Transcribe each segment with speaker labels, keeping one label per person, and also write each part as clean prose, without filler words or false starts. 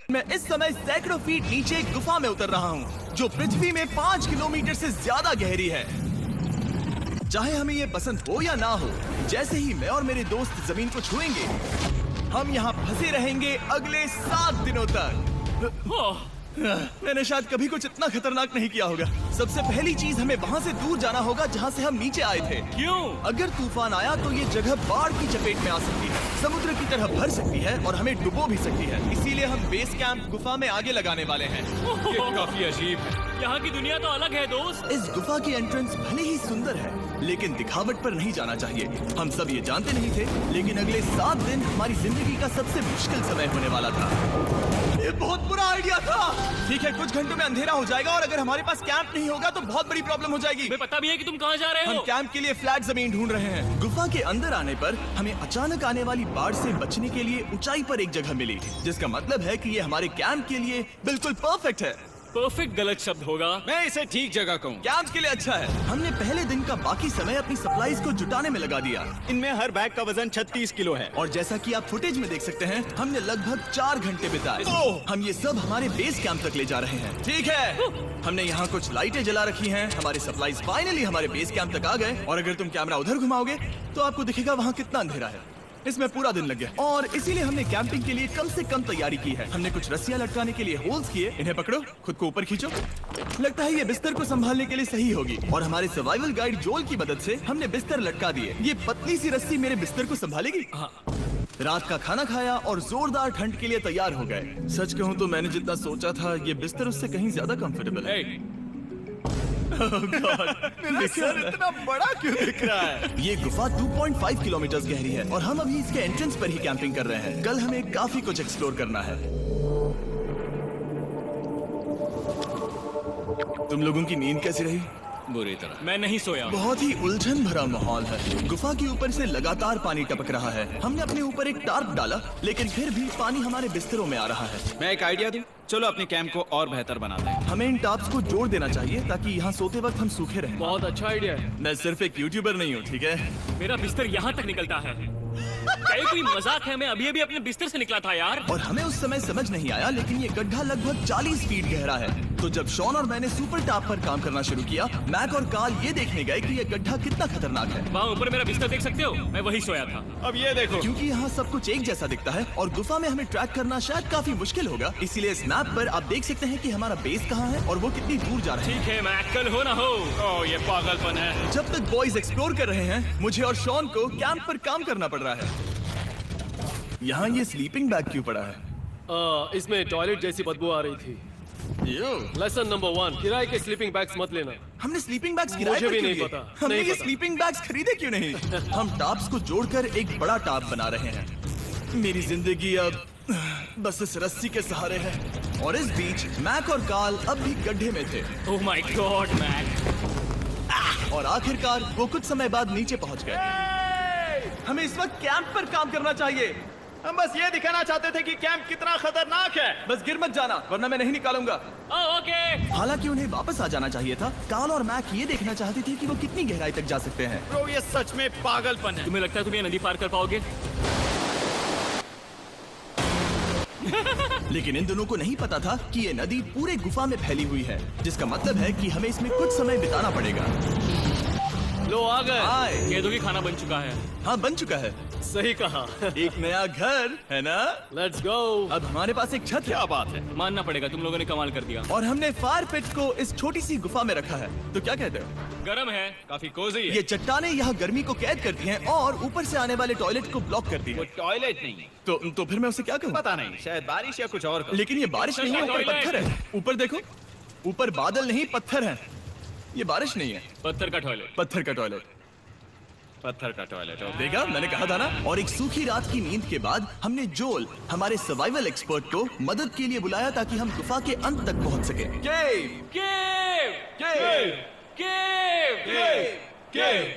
Speaker 1: मैं इस समय सैकड़ों फीट नीचे एक गुफा में उतर रहा हूँ जो पृथ्वी में 5 किलोमीटर से ज्यादा गहरी है। चाहे हमें ये पसंद हो या ना हो, जैसे ही मैं और मेरे दोस्त जमीन को छुएंगे, हम यहाँ फंसे रहेंगे अगले 7 दिनों तक। मैंने शायद कभी कुछ इतना खतरनाक नहीं किया होगा। सबसे पहली चीज, हमें वहाँ से दूर जाना होगा जहाँ से हम नीचे आए थे।
Speaker 2: क्यों?
Speaker 1: अगर तूफान आया तो ये जगह बाढ़ की चपेट में आ सकती है, समुद्र की तरह भर सकती है और हमें डुबो भी सकती है। इसीलिए हम बेस कैंप गुफा में आगे लगाने वाले हैं।
Speaker 2: ये काफी अजीब है। यहाँ की दुनिया तो अलग है दोस्त।
Speaker 1: इस गुफा की एंट्रेंस भले ही सुंदर है, लेकिन दिखावट पर नहीं जाना चाहिए। हम सब ये जानते नहीं थे, लेकिन अगले 7 दिन हमारी जिंदगी का सबसे मुश्किल समय होने वाला था। ये बहुत बुरा आइडिया था। ठीक है, कुछ घंटों में अंधेरा हो जाएगा और अगर हमारे पास कैंप नहीं होगा तो बहुत बड़ी प्रॉब्लम हो जाएगी।
Speaker 2: तुम्हें पता भी है कि तुम कहाँ जा रहे
Speaker 1: हम
Speaker 2: हो?
Speaker 1: कैंप के लिए फ्लैट जमीन ढूंढ रहे हैं। गुफा के अंदर आने पर हमें अचानक आने वाली बाढ़ से बचने के लिए ऊंचाई पर एक जगह मिली, जिसका मतलब है कि ये हमारे कैंप के लिए बिल्कुल परफेक्ट है।
Speaker 2: परफेक्ट गलत शब्द होगा।
Speaker 3: मैं इसे ठीक जगह कहूँ।
Speaker 1: कैंप के लिए अच्छा है। हमने पहले दिन का बाकी समय अपनी सप्लाईज को जुटाने में लगा दिया।
Speaker 3: इनमें हर बैग का वजन 36 किलो है।
Speaker 1: और जैसा कि आप फुटेज में देख सकते हैं, हमने लगभग 4 घंटे बिताए। हम ये सब हमारे बेस कैंप तक ले जा रहे हैं। ठीक है, हमने यहाँ कुछ लाइटें जला रखी हैं। हमारे सप्लाईज फाइनली हमारे बेस कैंप तक आ गए। और अगर तुम कैमरा उधर घुमाओगे तो आपको दिखेगा वहाँ कितना अंधेरा है। इसमें पूरा दिन लग गया और इसीलिए हमने कैंपिंग के लिए कम से कम तैयारी की है। हमने कुछ रस्सियां लटकाने के लिए होल्स किए। इन्हें पकड़ो, खुद को ऊपर खींचो। लगता है ये बिस्तर को संभालने के लिए सही होगी। और हमारे सर्वाइवल गाइड जोल की मदद से हमने बिस्तर लटका दिए। ये पतली सी रस्सी मेरे बिस्तर को संभालेगी। रात का खाना खाया और जोरदार ठंड के लिए तैयार हो गए। सच कहूँ तो मैंने जितना सोचा था, ये बिस्तर उससे कहीं ज्यादा कंफर्टेबल है। मेरा सर इतना बड़ा क्यों दिख रहा है? ये गुफा 2.5 किलोमीटर गहरी है और हम अभी इसके एंट्रेंस पर ही कैंपिंग कर रहे हैं। कल हमें काफी कुछ एक्सप्लोर करना है। तुम लोगों की नींद कैसी रही?
Speaker 2: बुरी तरह। मैं नहीं सोया।
Speaker 1: बहुत ही उलझन भरा माहौल है। गुफा के ऊपर से लगातार पानी टपक रहा है। हमने अपने ऊपर एक टार्प डाला, लेकिन फिर भी पानी हमारे बिस्तरों में आ रहा है।
Speaker 3: मैं एक आइडिया दूं? चलो अपने कैंप को और बेहतर बनाते हैं।
Speaker 1: हमें इन टार्प्स को जोड़ देना चाहिए ताकि यहाँ सोते वक्त हम सूखे रहें।
Speaker 2: बहुत अच्छा आइडिया है।
Speaker 1: मैं सिर्फ एक यूट्यूबर नहीं हूँ, ठीक है?
Speaker 2: मेरा बिस्तर यहाँ तक निकलता है। क्या कोई मजाक है? मैं अभी अभी अपने बिस्तर से निकला था यार।
Speaker 1: और हमें उस समय समझ नहीं आया, लेकिन ये गड्ढा लगभग 40 फीट गहरा है। तो जब शॉन और मैंने सुपर टाप पर काम करना शुरू किया, मैक और कार्ल ये देखने गए कि ये गड्ढा कितना खतरनाक है।
Speaker 2: वहाँ ऊपर मेरा बिस्तर देख सकते हो? मैं वही सोया था।
Speaker 3: अब ये देखो,
Speaker 1: क्योंकि यहाँ सब कुछ एक जैसा दिखता है और गुफा में हमें ट्रैक करना शायद काफी मुश्किल होगा। इसीलिए इस मैप पर आप देख सकते हैं कि हमारा बेस कहाँ है और वो कितनी दूर जा रहा है।
Speaker 2: ठीक है, मैं कल हो ना हो। ओह, ये पागलपन है।
Speaker 1: जब तक बॉयज एक्सप्लोर कर रहे हैं, मुझे और शॉन को कैंप पर काम करना पड़ रहा है। यहाँ ये स्लीपिंग बैग क्यों पड़ा है?
Speaker 4: इसमें टॉयलेट जैसी बदबू आ रही थी। लेसन नंबर 1, किराए के स्लीपिंग बैग्स मत लेना।
Speaker 1: हमने स्लीपिंग बैग्स किराए
Speaker 4: मुझे
Speaker 1: पर
Speaker 4: भी
Speaker 1: क्यों
Speaker 4: नहीं
Speaker 1: लिए?
Speaker 4: पता,
Speaker 1: हमने
Speaker 4: नहीं
Speaker 1: ये
Speaker 4: पता।
Speaker 1: स्लीपिंग बैग्स खरीदे क्यों नहीं? हम टाप्स को जोड़कर एक बड़ा टाप बना रहे हैं। मेरी जिंदगी अब बस इस रस्सी के सहारे है। और इस बीच मैक और कार्ल अब भी गड्ढे में थे।
Speaker 2: ओह माय गॉड मैक।
Speaker 1: और आखिरकार वो कुछ समय बाद नीचे पहुंच गए। हमें इस वक्त कैंप पर काम करना चाहिए।
Speaker 3: हम बस ये दिखाना चाहते थे कि कैंप कितना खतरनाक है।
Speaker 1: बस गिर मत जाना, वरना मैं नहीं निकालूंगा।
Speaker 2: ओके।
Speaker 1: हालांकि उन्हें वापस आ जाना चाहिए था। कार्ल और मैक ये देखना चाहते थे कि वो कितनी गहराई तक जा सकते हैं।
Speaker 3: ब्रो, ये सच में पागलपन है।
Speaker 2: तुम्हें लगता है तुम ये नदी पार कर पाओगे?
Speaker 1: लेकिन इन दोनों को नहीं पता था कि ये नदी पूरे गुफा में फैली हुई है, जिसका मतलब है कि हमें इसमें कुछ समय बिताना पड़ेगा।
Speaker 4: लो आ गए।
Speaker 1: आए।
Speaker 2: कह कि खाना बन चुका है।
Speaker 1: हाँ, बन चुका है।
Speaker 4: सही कहा।
Speaker 1: एक नया घर है ना?
Speaker 4: Let's go.
Speaker 1: अब हमारे पास एक छत है।
Speaker 3: क्या बात है।
Speaker 2: मानना पड़ेगा, तुम लोगों ने कमाल कर दिया।
Speaker 1: और हमने फायर पिट को इस छोटी सी गुफा में रखा है। तो क्या कहते हो?
Speaker 2: गरम है, काफी कोजी है।
Speaker 1: ये चट्टानें यहाँ गर्मी को कैद करती हैं और ऊपर से आने वाले टॉयलेट को ब्लॉक करती
Speaker 3: वो
Speaker 1: हैं।
Speaker 3: टॉयलेट नहीं,
Speaker 1: तो फिर मैं उसे क्या कहूँ?
Speaker 3: पता नहीं, शायद बारिश या कुछ और कहो।
Speaker 1: लेकिन ये बारिश नहीं है, ऊपर
Speaker 2: टॉयलेट।
Speaker 1: पत्थर है। ऊपर देखो, ऊपर बादल नहीं पत्थर है। ये बारिश नहीं है,
Speaker 2: पत्थर का टॉयलेट।
Speaker 1: पत्थर का टॉयलेट।
Speaker 3: पत्थर का टॉयलेट।
Speaker 1: देखा, मैंने कहा था ना। और एक सूखी रात की नींद के बाद हमने जोल, हमारे सर्वाइवल एक्सपर्ट को मदद के लिए बुलाया ताकि हम गुफा के अंत तक पहुंच सके। केव!
Speaker 2: केव!
Speaker 1: केव!
Speaker 2: केव!
Speaker 1: केव!
Speaker 2: केव!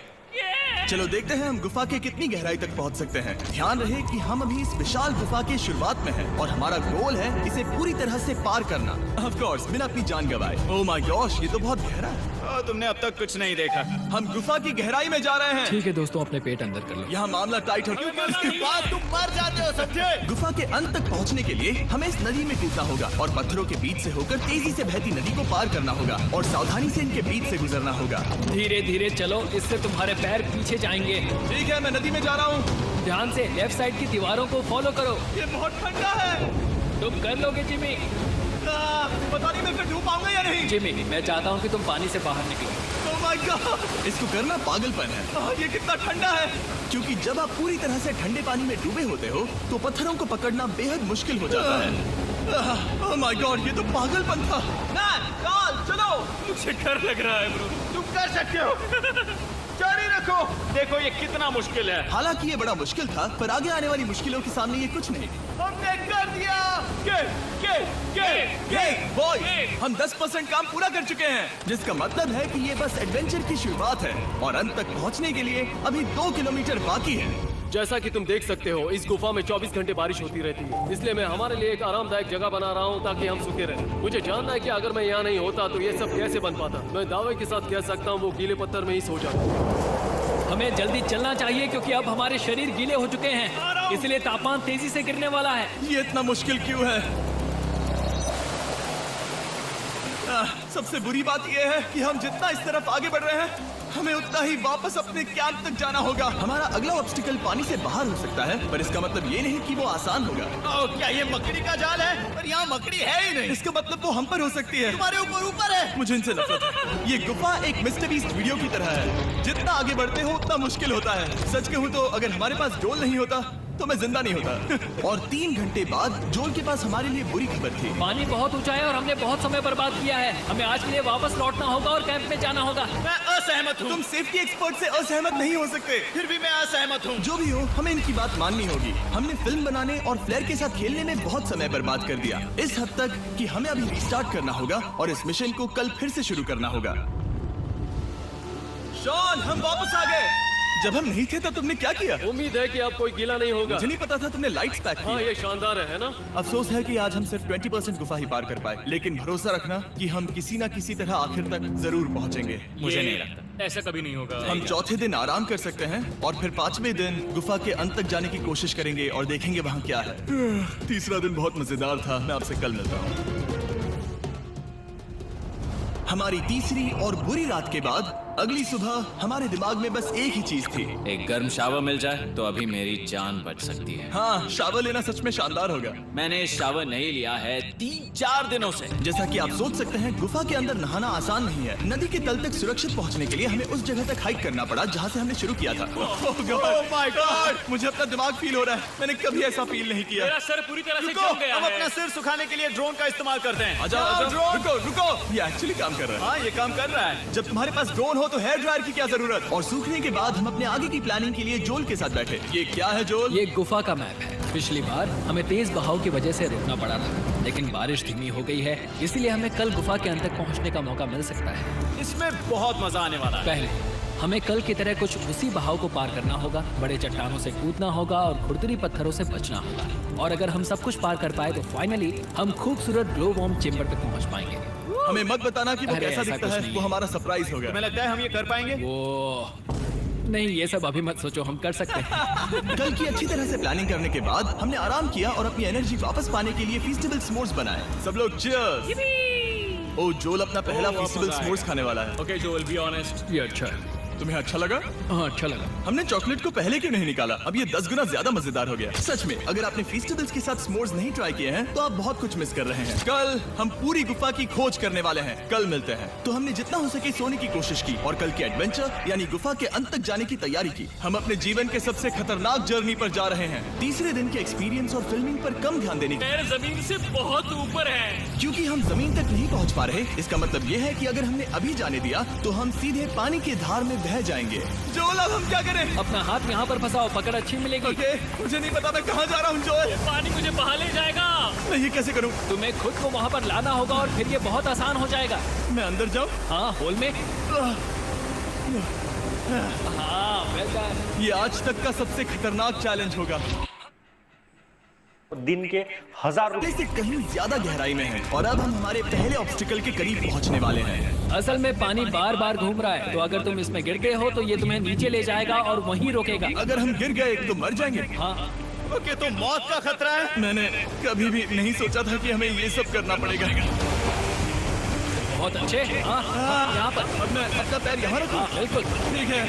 Speaker 1: चलो देखते हैं हम गुफा के कितनी गहराई तक पहुंच सकते हैं। ध्यान रहे कि हम अभी इस विशाल गुफा के शुरुआत में हैं और हमारा गोल है इसे पूरी तरह से पार करना। ऑफ कोर्स, बिना अपनी जान गंवाए। ओह माय गॉश, ये तो बहुत गहरा है।
Speaker 3: तुमने अब तक कुछ नहीं देखा।
Speaker 1: हम गुफा की गहराई में जा रहे हैं।
Speaker 5: ठीक है दोस्तों, अपने पेट अंदर कर लो।
Speaker 1: यहाँ मामला टाइट हो क्योंकि इसके बाद
Speaker 3: तुम मर जाते हो, समझे?
Speaker 1: गुफा के अंत तक पहुँचने के लिए हमें इस नदी में कूदना होगा और पत्थरों के बीच से होकर तेजी से बहती नदी को पार करना होगा और सावधानी से इनके बीच से गुजरना होगा।
Speaker 5: धीरे धीरे चलो, इससे तुम्हारे पैर पीछे जाएंगे।
Speaker 1: ठीक है, मैं नदी में जा रहा हूँ।
Speaker 5: ध्यान से लेफ्ट साइड की दीवारों को फॉलो करो।
Speaker 1: ये बहुत ठंडा है।
Speaker 5: तुम कर लोगे जिमी।
Speaker 1: पता नहीं मैं फिर डूब पाऊंगा या नहीं।
Speaker 5: जिमी, मैं चाहता हूँ कि तुम पानी से बाहर निकलो।
Speaker 1: Oh my God! इसको करना पागलपन है। ये कितना ठंडा है। क्योंकि जब आप पूरी तरह से ठंडे पानी में डूबे होते हो तो पत्थरों को पकड़ना बेहद मुश्किल हो जाता है। Oh my God! ये तो पागलपन था। चलो।
Speaker 2: मुझे डर लग रहा है ब्रो।
Speaker 3: तुम कर सकते हो। जारी रखो। देखो ये कितना मुश्किल है।
Speaker 1: हालांकि ये बड़ा मुश्किल था, पर आगे आने वाली मुश्किलों के सामने ये कुछ नहीं।
Speaker 3: हमने कर दिया।
Speaker 1: बॉय, हम 10% काम पूरा कर चुके हैं, जिसका मतलब है कि ये बस एडवेंचर की शुरुआत है और अंत तक पहुंचने के लिए अभी 2 किलोमीटर बाकी है।
Speaker 4: जैसा कि तुम देख सकते हो, इस गुफा में 24 घंटे बारिश होती रहती है, इसलिए मैं हमारे लिए एक आरामदायक जगह बना रहा हूँ ताकि हम सूखे रहें। मुझे जानना है कि अगर मैं यहाँ नहीं होता तो ये सब कैसे बन पाता। मैं दावे के साथ कह सकता हूँ वो गीले पत्थर में ही सो जाता।
Speaker 5: हमें जल्दी चलना चाहिए क्योंकि अब हमारे शरीर गीले हो चुके हैं, इसलिए तापमान तेजी से गिरने वाला है।
Speaker 1: ये इतना मुश्किल क्यों है? सबसे बुरी बात यह है कि हम जितना इस तरफ आगे बढ़ रहे हैं, हमें उतना ही वापस अपने कैंप तक जाना होगा। हमारा अगला ऑब्स्टिकल पानी से बाहर हो सकता है, पर इसका मतलब ये नहीं कि वो आसान होगा।
Speaker 3: क्या ये मकड़ी का जाल है? पर यहाँ मकड़ी है ही नहीं।
Speaker 1: इसका मतलब वो हम पर हो सकती है।
Speaker 3: तुम्हारे ऊपर है।
Speaker 1: मुझे इनसे नफरत है। ये गुफा एक मिस्टर बीस्ट वीडियो की तरह है। जितना आगे बढ़ते हो उतना मुश्किल होता है। सच कहूँ तो अगर हमारे पास जोल नहीं होता तो मैं जिंदा नहीं होता। और 3 घंटे बाद जोल के पास हमारे लिए बुरी खबर थी।
Speaker 5: पानी बहुत ऊंचा है और हमने बहुत समय बर्बाद किया है। हमें आज के लिए वापस लौटना होगा और कैंप में जाना होगा।
Speaker 3: मैं असहमत हूँ।
Speaker 1: तुम सेफ्टी एक्सपर्ट से असहमत नहीं हो सकते।
Speaker 3: फिर भी मैं असहमत हूँ।
Speaker 1: जो भी हो, हमें इनकी बात माननी होगी। हमने फिल्म बनाने और फ्लेयर के साथ खेलने में बहुत समय बर्बाद कर दिया, इस हद तक कि हमें अभी रिस्टार्ट करना होगा और इस मिशन को कल फिर से शुरू करना होगा। शॉन, हम वापस आ गए। जब हम नहीं थे तब तुमने क्या किया?
Speaker 4: उम्मीद है कि अब कोई गीला नहीं होगा।
Speaker 1: मुझे नहीं पता था तुमने लाइट्स पैक की।
Speaker 4: हाँ, ये शानदार है ना?
Speaker 1: अफसोस है कि आज हम सिर्फ 20% गुफा ही पार कर पाए, लेकिन भरोसा रखना कि हम किसी न किसी तरह आखिर तक जरूर पहुंचेंगे।
Speaker 2: मुझे नहीं लगता ऐसा कभी नहीं होगा।
Speaker 1: हम चौथे दिन आराम कर सकते हैं और फिर 5वें दिन गुफा के अंत तक जाने की कोशिश करेंगे और देखेंगे वहाँ क्या है। तीसरा दिन बहुत मजेदार था। मैं आपसे कल मिलता हूँ। हमारी तीसरी और बुरी रात के बाद अगली सुबह हमारे दिमाग में बस एक ही चीज थी।
Speaker 6: एक गर्म शावर मिल जाए तो अभी मेरी जान बच सकती है।
Speaker 1: हाँ, शावर लेना सच में शानदार होगा।
Speaker 6: मैंने शावर नहीं लिया है 3-4 दिनों से।
Speaker 1: जैसा कि आप सोच सकते हैं, गुफा के अंदर नहाना आसान नहीं है। नदी के तल तक सुरक्षित पहुंचने के लिए हमें उस जगह तक हाइक करना पड़ा जहां से हमने शुरू किया था।
Speaker 3: Oh my God!
Speaker 1: मुझे अपना दिमाग फील हो रहा है। मैंने कभी ऐसा फील नहीं किया।
Speaker 2: मेरा सर पूरी तरह से
Speaker 3: रुको,
Speaker 2: जम गया
Speaker 3: हम
Speaker 2: है।
Speaker 3: अपना सिर सुखाने के लिए ड्रोन का इस्तेमाल करते हैं।
Speaker 1: रुको, ये एक्चुअली काम कर रहा है।
Speaker 3: हाँ, ये काम कर रहा है।
Speaker 1: जब तुम्हारे पास ड्रोन हो तो हेयर ड्रायर की क्या जरूरत? और सूखने के बाद हम अपने आगे की प्लानिंग के लिए जोल के साथ बैठे। ये क्या है जोल?
Speaker 5: ये गुफा का मैप है। पिछली बार हमें तेज बहाव की वजह से रुकना पड़ा था, लेकिन बारिश धीमी हो गई है, इसलिए हमें कल गुफा के अंत तक पहुंचने का मौका मिल सकता है।
Speaker 3: इसमें बहुत मजा आने वाला है।
Speaker 5: पहले हमें कल की तरह कुछ उसी बहाव को पार करना होगा, बड़े चट्टानों से कूदना होगा और खुरदुरी पत्थरों से बचना होगा। और अगर हम सब कुछ पार कर पाए तो फाइनली हम खूबसूरत ग्लो वार्म चेम्बर तक पहुंच पाएंगे।
Speaker 1: हमें मत बताना कि वो
Speaker 5: अरे,
Speaker 1: कैसा
Speaker 5: ऐसा
Speaker 1: दिखता
Speaker 5: कुछ
Speaker 1: है।
Speaker 5: नहीं
Speaker 1: वो
Speaker 5: है।
Speaker 1: हमारा सरप्राइज होगा।
Speaker 3: तुम्हें लगता है हम ये कर पाएंगे?
Speaker 5: वो नहीं, ये सब अभी मत सोचो, हम कर सकते हैं।
Speaker 1: कल की अच्छी तरह से प्लानिंग करने के बाद हमने आराम किया और अपनी एनर्जी वापस पाने के लिए फीस्टेबल स्मोर्स बनाए। सब लोग चीयर्स। ओ, जोल अपना पहला फीस्टेबल स्मोर्स खाने वाला है।
Speaker 2: ओके जोल, बी ऑनेस्ट।
Speaker 5: ये अच्छा है।
Speaker 1: तुम्हें अच्छा लगा?
Speaker 5: हाँ, अच्छा लगा।
Speaker 1: हमने चॉकलेट को पहले क्यों नहीं निकाला? अब ये 10 गुना ज्यादा मजेदार हो गया। सच में, अगर आपने फीस्टेबल्स के साथ स्मोर्स नहीं ट्राई किए हैं तो आप बहुत कुछ मिस कर रहे हैं। कल हम पूरी गुफा की खोज करने वाले हैं। कल मिलते हैं। तो हमने जितना हो सके सोने की कोशिश की और कल के एडवेंचर यानी गुफा के अंत तक जाने की तैयारी की। हम अपने जीवन के सबसे खतरनाक जर्नी पर जा रहे हैं। तीसरे दिन के एक्सपीरियंस और फिल्मिंग पर कम ध्यान देने की,
Speaker 2: पैर जमीन से बहुत ऊपर है।
Speaker 1: क्योंकि हम जमीन तक नहीं पहुंच पा रहे। इसका मतलब ये है कि अगर हमने अभी जाने दिया तो हम सीधे पानी की धार में बह जाएंगे। जोल, अब हम क्या करें?
Speaker 5: अपना हाथ यहाँ पर फंसाओ, पकड़ अच्छी मिलेगी।
Speaker 1: ओके, मुझे नहीं पता मैं कहाँ जा रहा हूँ जोल।
Speaker 2: पानी मुझे बहा ले जाएगा।
Speaker 1: मैं ये कैसे करूँ?
Speaker 5: तुम्हें खुद को वहाँ पर लाना होगा और फिर ये बहुत आसान हो जाएगा।
Speaker 1: मैं अंदर जाऊँ?
Speaker 5: हाँ, होल में। हाँ, well done।
Speaker 1: ये आज तक का सबसे खतरनाक चैलेंज होगा।
Speaker 3: दिन के हजारों
Speaker 1: से कहीं ज्यादा गहराई में है और अब हम हमारे पहले ऑब्स्टिकल के करीब पहुंचने वाले हैं।
Speaker 5: असल में पानी बार बार घूम रहा है, तो अगर तुम इसमें गिरते हो तो ये तुम्हें नीचे ले जाएगा और वहीं रोकेगा।
Speaker 1: अगर हम गिर गए तो मर जाएंगे।
Speaker 5: हाँ,
Speaker 3: ओके, तो मौत का खतरा है।
Speaker 1: मैंने कभी भी नहीं सोचा था कि हमें ये सब करना पड़ेगा।
Speaker 5: बहुत अच्छे। हाँ, हाँ, यहाँ पर।
Speaker 1: अब मैं अपना पैर यहाँ रखूँ?
Speaker 5: हाँ, बिल्कुल।
Speaker 1: ठीक है।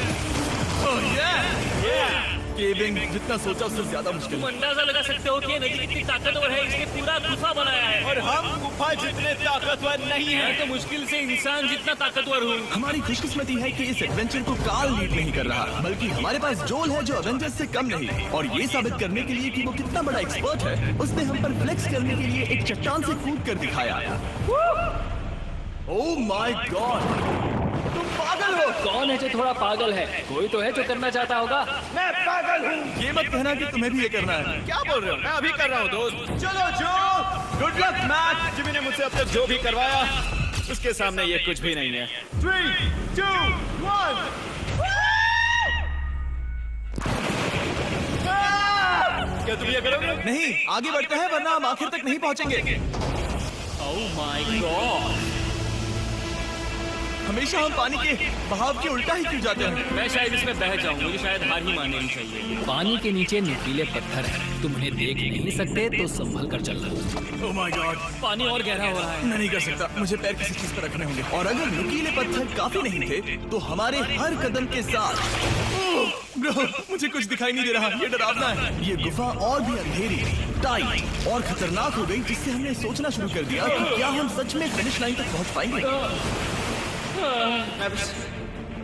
Speaker 1: ओह yeah! केविंग जितना सोचा उससे ज्यादा मुश्किल
Speaker 2: तुम
Speaker 1: है।
Speaker 2: अंदाजा लगा सकते हो कि ये नदी कितनी ताकतवर है। इसने पूरा गुफा बनाया है
Speaker 3: और हम गुफा जितने ताकतवर नहीं
Speaker 2: मैं
Speaker 3: है।
Speaker 2: तो मुश्किल से इंसान जितना ताकतवर हूँ।
Speaker 1: हमारी खुशकिस्मती है कि इस एडवेंचर को काल लीड नहीं कर रहा, बल्कि हमारे पास जोल है जो एवेंजर्स से कम नहीं। और ये साबित करने के लिए कि वो कितना बड़ा एक्सपर्ट है, उसने हम पर फ्लेक्स करने के लिए एक चट्टान से कूद कर दिखाया। ओह माय गॉड, तुम पागल हो।
Speaker 5: कौन है जो थोड़ा पागल है? कोई तो है जो करना चाहता होगा।
Speaker 3: मैं पागल हूँ।
Speaker 1: ये मत कहना कि तुम्हें भी ये करना है।
Speaker 3: क्या बोल रहे हो? मैं अभी कर रहा हूँ दोस्त। चलो जो, गुड लक मैच। जिमी ने मुझसे अब तक जो भी करवाया उसके सामने ये कुछ भी नहीं है। 3, 2, 1। क्या तुम ये करोगे?
Speaker 1: नहीं, आगे बढ़ते हैं वरना हम आखिर तक नहीं पहुंचेंगे।
Speaker 2: ओह माय गॉड,
Speaker 1: हमेशा हम पानी के बहाव के उल्टा ही क्यों जाते हैं?
Speaker 2: मैं शायद इसमें बह जाऊँ। मुझे शायद हार ही मान लेनी चाहिए।
Speaker 5: पानी के नीचे नुकीले पत्थर हैं। तुम उन्हें देख नहीं सकते तो संभल कर चलना।
Speaker 1: ओह माय गॉड,
Speaker 2: पानी और गहरा हो रहा है।
Speaker 1: मैं नहीं कर सकता। मुझे पैर किसी चीज पर रखने होंगे। और अगर नुकीले पत्थर काफी नहीं थे तो हमारे हर कदम के साथ ब्रो, मुझे कुछ दिखाई नहीं दे रहा। ये डरावना है। ये गुफा और भी अंधेरी, टाइट और खतरनाक हो गई, जिससे हमने सोचना शुरू कर दिया कि क्या हम सच में फिनिश लाइन तक पहुंच पाएंगे।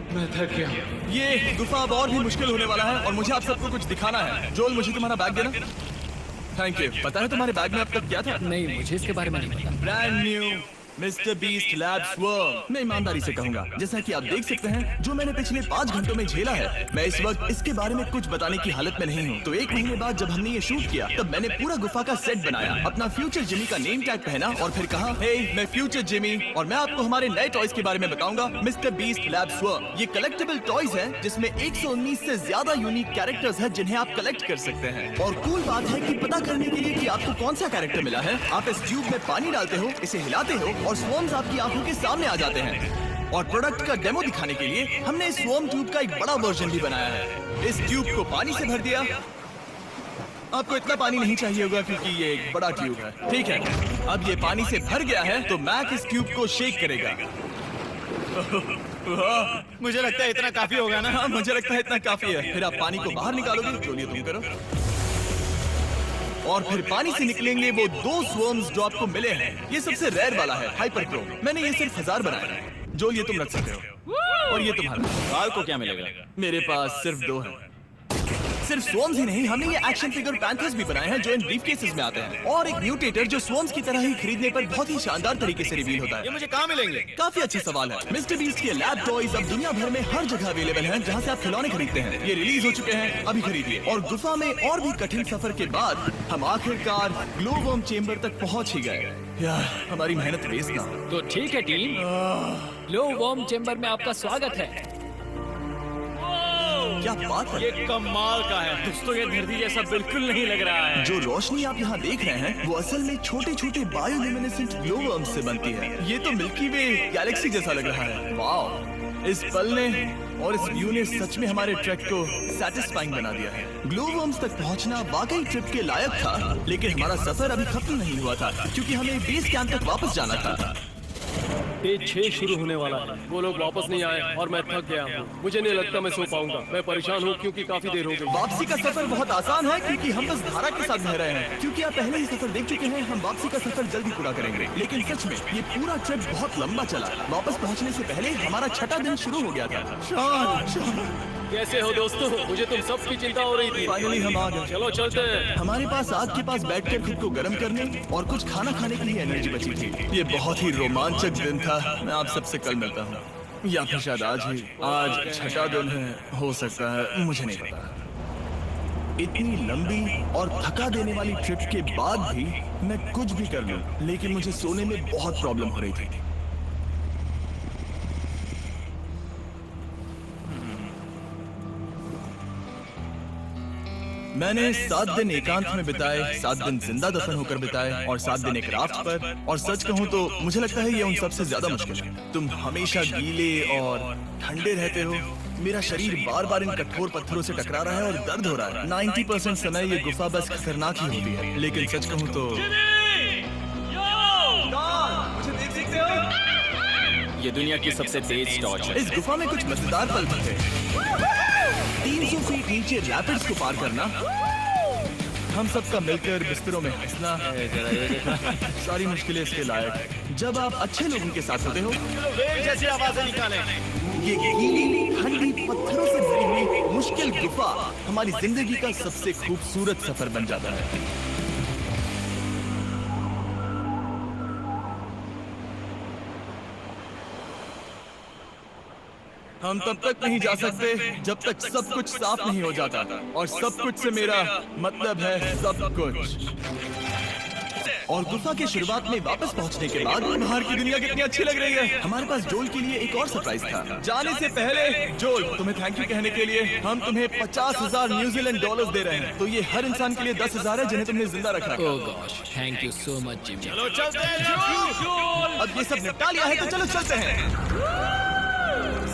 Speaker 3: मैं थक गया।
Speaker 1: ये गुफा अब और भी मुश्किल होने वाला है और मुझे आप सबको कुछ दिखाना है। जोल, मुझे तुम्हारा बैग देना। Thank you. पता है तुम्हारे बैग में अब तक क्या था?
Speaker 5: नहीं, मुझे इसके बारे में नहीं पता।
Speaker 1: Brand new mister beast lab swarm. मैं ईमानदारी से कहूंगा, जैसा कि आप देख सकते हैं, जो मैंने पिछले 5 घंटों में झेला है, मैं इस वक्त इसके बारे में कुछ बताने की हालत में नहीं हूँ। तो 1 महीने बाद जब हमने ये शूट किया, तब मैंने पूरा गुफा का सेट बनाया, अपना फ्यूचर जिमी का नेम टैग पहना और फिर कहा, हे मैं फ्यूचर जिमी और मैं आपको हमारे नए टॉयज के बारे में बताऊंगा, मिस्टर बीस्ट लैब स्वर्म। ये कलेक्टेबल टॉयज है जिसमें 119 से ज्यादा यूनिक कैरेक्टर्स है जिन्हें आप कलेक्ट कर सकते हैं। और कूल बात है कि पता करने के लिए कि आपको कौन सा कैरेक्टर मिला है, आप इस ट्यूब में पानी डालते हो, इसे हिलाते हो और स्वर्म्स आपकी आंखों के सामने आ जाते हैं। और प्रोडक्ट का डेमो दिखाने के लिए हमने इस स्वर्म ट्यूब का एक बड़ा वर्जन भी बनाया है। इस ट्यूब को पानी से भर दिया। आपको इतना पानी नहीं चाहिए होगा क्योंकि ये एक बड़ा ट्यूब है। ठीक है, अब ये पानी से भर गया है तो मैक इस ट्यूब को शेक करेगा।
Speaker 3: मुझे लगता है इतना काफी होगा ना।
Speaker 1: हाँ, मुझे लगता है इतना काफी है। फिर आप पानी को बाहर निकालोगे, जो लिए तुम करो। और फिर पानी से निकलेंगे वो 2 स्वर्म्स जो आपको मिले हैं। ये सबसे रेयर वाला है, हाइपरक्रोम। मैंने ये सिर्फ 1000 बनाया है। जो ये तुम रख सकते हो और ये तुम्हारा।
Speaker 6: काल को क्या मिलेगा?
Speaker 1: मेरे पास सिर्फ 2 हैं। सिर्फ स्वर्म्स ही नहीं, हमने ये एक्शन फिगर पैंथर्स भी बनाए हैं जो इन ब्रीफकेसेस में आते हैं। और एक म्यूटेटर जो स्वर्म्स की तरह ही खरीदने पर बहुत ही शानदार तरीके से रिवील होता
Speaker 3: ये
Speaker 1: है।
Speaker 3: मुझे कहाँ मिलेंगे?
Speaker 1: काफी अच्छा सवाल है। मिस्टर बीस्ट के लैब टॉयज अब दुनिया भर में हर जगह अवेलेबल हैं जहां से आप खिलौने खरीदते हैं। ये रिलीज हो चुके हैं, अभी खरीदिए। और गुफा में और भी कठिन सफर के बाद हम आखिरकार ग्लोवर्म चेंबर तक पहुंच ही गए। यार, हमारी मेहनत वेस्ट ना हो।
Speaker 5: तो ठीक है टीम, ग्लो वॉर्म चेंबर में आपका स्वागत है।
Speaker 1: क्या बात है।
Speaker 3: ये कमाल का है।
Speaker 2: दोस्तों, ये धरती जैसा बिल्कुल नहीं लग रहा है।
Speaker 1: जो रोशनी आप यहाँ देख रहे हैं वो असल में छोटे छोटे बायोल्यूमिनेसेंट ग्लोवर्म्स से बनती है। ये तो मिल्की वे गैलेक्सी जैसा लग रहा है। वाओ, इस पल ने और इस व्यू ने सच में हमारे ट्रैक को सैटिस्फाइंग बना दिया है। ग्लोवर्म्स तक पहुंचना वाकई ट्रिप के लायक था, लेकिन हमारा सफर अभी खत्म नहीं हुआ था क्योंकि हमें बेस कैंप तक वापस जाना था।
Speaker 4: डे 6 शुरू होने वाला है। वो लोग वापस नहीं आए और मैं थक गया हूँ। मुझे नहीं लगता मैं सो पाऊंगा। मैं परेशान हूँ क्योंकि काफी देर हो गई।
Speaker 1: वापसी का सफर बहुत आसान है क्योंकि हम बस धारा के साथ बह रहे हैं। क्योंकि आप पहले ही सफर देख चुके हैं, हम वापसी का सफर जल्दी पूरा करेंगे। लेकिन सच में ये पूरा ट्रिप बहुत लंबा चला। वापस पहुंचने से पहले हमारा 6वां दिन शुरू हो गया था। शान,
Speaker 4: कैसे हो दोस्तों? मुझे तुम सब की चिंता हो रही थी।
Speaker 1: फाइनली हम आ गए।
Speaker 4: चलो चलते हैं।
Speaker 1: हमारे पास आग के पास बैठकर खुद को गर्म करने और कुछ खाना खाने के लिए एनर्जी बची थी। ये बहुत ही रोमांचक दिन था। मैं आप सबसे कल मिलता हूँ या फिर शायद आज ही। आज 6वां दिन है, हो सकता है, मुझे नहीं पता। इतनी लंबी और थका देने वाली ट्रिप के बाद भी मैं कुछ भी कर लूं, लेकिन मुझे सोने में बहुत प्रॉब्लम हो रही थी। मैंने 7 दिन एकांत में बिताए, 7 दिन जिंदा दफन होकर बिताए और 7 दिन एक राफ्ट पर। और सच कहूँ तो मुझे लगता है ये उन सबसे ज्यादा मुश्किल है। तुम हमेशा गीले और ठंडे रहते हो। मेरा शरीर बार बार इन कठोर पत्थरों से टकरा रहा है और दर्द हो रहा है। 90% समय ये गुफा बस खतरनाक ही होती है, लेकिन सच कहूँ तो
Speaker 3: मुझे देख सकते हो?
Speaker 6: ये दुनिया की सबसे तेज टॉर्च है।
Speaker 1: इस गुफा में कुछ मजेदार पल थे। 300 फीट नीचे रैपिड्स को पार करना, हम सबका मिलकर बिस्तरों में हंसना, सारी मुश्किलें इसके लायक है। जब आप अच्छे लोगों के साथ होते हो,
Speaker 3: वेल जैसी आवाजें निकालें।
Speaker 1: ये गीली ठंडी पत्थरों से भरी हुई मुश्किल गुफा हमारी जिंदगी का सबसे खूबसूरत सफर बन जाता है। हम तब तक नहीं जा सकते जब तक सब कुछ साफ नहीं हो जाता, और सब कुछ से मेरा मतलब है सब कुछ। और गुफा की शुरुआत में वापस पहुंचने के बाद बाहर की दुनिया कितनी अच्छी लग रही है। हमारे पास जोल के लिए एक और सरप्राइज था। जाने से पहले जोल, तुम्हें थैंक यू कहने के लिए हम तुम्हें 50,000 न्यूजीलैंड डॉलर्स दे रहे हैं। तो ये हर इंसान के लिए 10,000 है जिन्हें तुमने जिंदा रखा।
Speaker 5: Oh gosh, thank you so much Jimmy.
Speaker 3: चलो चलते हैं जो।
Speaker 1: अब ये सब निपटा लिया है तो चलो चलते हैं।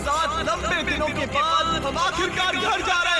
Speaker 1: 7 लंबे दिनों के बाद हम आखिरकार घर जा रहे हैं।